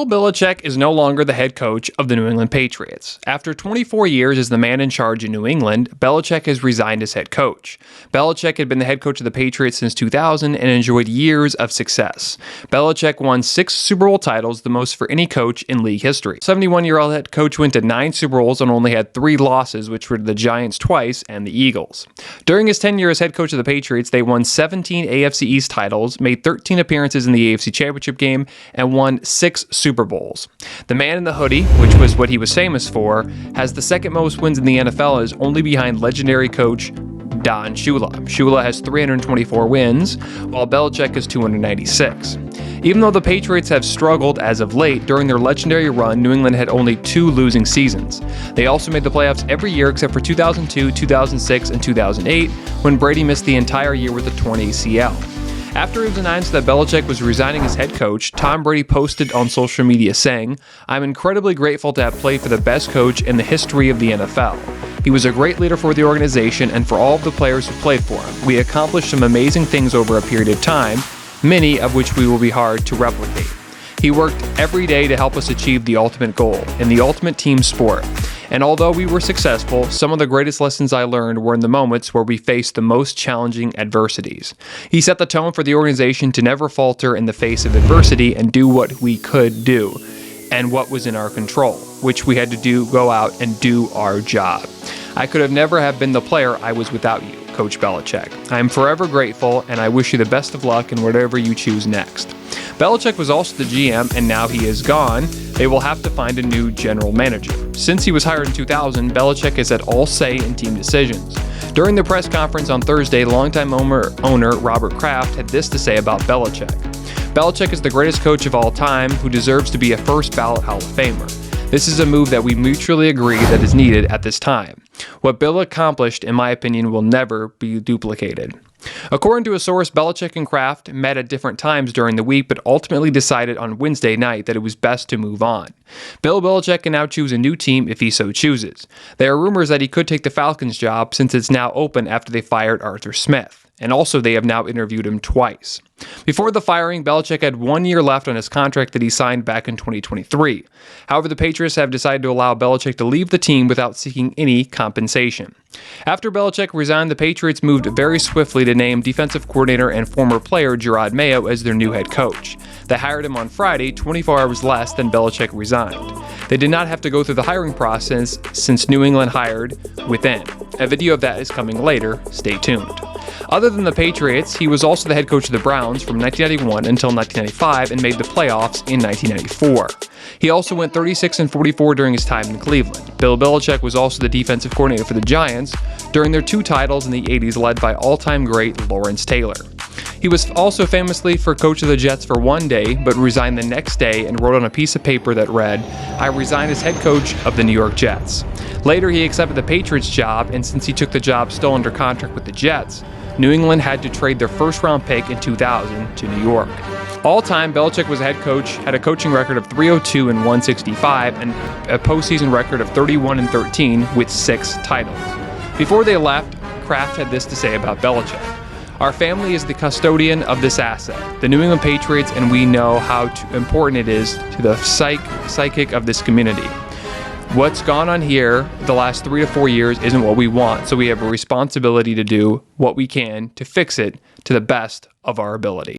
Bill Belichick is no longer the head coach of the New England Patriots. After 24 years as the man in charge in New England, Belichick has resigned as head coach. Belichick had been the head coach of the Patriots since 2000 and enjoyed years of success. Belichick won 6 Super Bowl titles, the most for any coach in league history. 71-year-old head coach went to 9 Super Bowls and only had 3 losses, which were to the Giants twice and the Eagles. During his tenure as head coach of the Patriots, they won 17 AFC East titles, made 13 appearances in the AFC Championship game, and won 6 Super Bowls. The man in the hoodie, which was what he was famous for, has the second most wins in the NFL and is only behind legendary coach Don Shula. Shula has 324 wins, while Belichick has 296. Even though the Patriots have struggled as of late, during their legendary run, New England had only 2 losing seasons. They also made the playoffs every year except for 2002, 2006, and 2008, when Brady missed the entire year with a torn ACL. After it was announced that Belichick was resigning as head coach, Tom Brady posted on social media saying, "I'm incredibly grateful to have played for the best coach in the history of the NFL. He was a great leader for the organization and for all of the players who played for him. We accomplished some amazing things over a period of time, many of which will be hard to replicate. He worked every day to help us achieve the ultimate goal in the ultimate team sport. And although we were successful, some of the greatest lessons I learned were in the moments where we faced the most challenging adversities. He set the tone for the organization to never falter in the face of adversity and do what we could do and what was in our control, which we had to do, go out and do our job. I could have never have been the player I was without you, Coach Belichick. I am forever grateful, and I wish you the best of luck in whatever you choose next." Belichick was also the GM, and now he is gone. They will have to find a new general manager. Since he was hired in 2000, Belichick has had all say in team decisions. During the press conference on Thursday, longtime owner Robert Kraft had this to say about Belichick. "Belichick is the greatest coach of all time who deserves to be a first-ballot Hall of Famer. This is a move that we mutually agree that is needed at this time. What Bill accomplished, in my opinion, will never be duplicated." According to a source, Belichick and Kraft met at different times during the week, but ultimately decided on Wednesday night that it was best to move on. Bill Belichick can now choose a new team if he so chooses. There are rumors that he could take the Falcons job since it's now open after they fired Arthur Smith. And also they have now interviewed him twice. Before the firing, Belichick had 1 year left on his contract that he signed back in 2023. However, the Patriots have decided to allow Belichick to leave the team without seeking any compensation. After Belichick resigned, the Patriots moved very swiftly to name defensive coordinator and former player Jerod Mayo as their new head coach. They hired him on Friday, 24 hours less than Belichick resigned. They did not have to go through the hiring process since New England hired within. A video of that is coming later. Stay tuned. Other than the Patriots, he was also the head coach of the Browns from 1991 until 1995 and made the playoffs in 1994. He also went 36-44 during his time in Cleveland. Bill Belichick was also the defensive coordinator for the Giants during their 2 titles in the 80s, led by all-time great Lawrence Taylor. He was also famously for coach of the Jets for 1 day, but resigned the next day and wrote on a piece of paper that read, "I resign as head coach of the New York Jets." Later, he accepted the Patriots job, and since he took the job still under contract with the Jets, New England had to trade their first-round pick in 2000 to New York. All-time, Belichick was a head coach, had a coaching record of 302 and 165, and a postseason record of 31-13 with 6 titles. Before they left, Kraft had this to say about Belichick. "Our family is the custodian of this asset, the New England Patriots, and we know how important it is to the psychic of this community. What's gone on here the last 3 to 4 years isn't what we want, so we have a responsibility to do what we can to fix it to the best of our ability."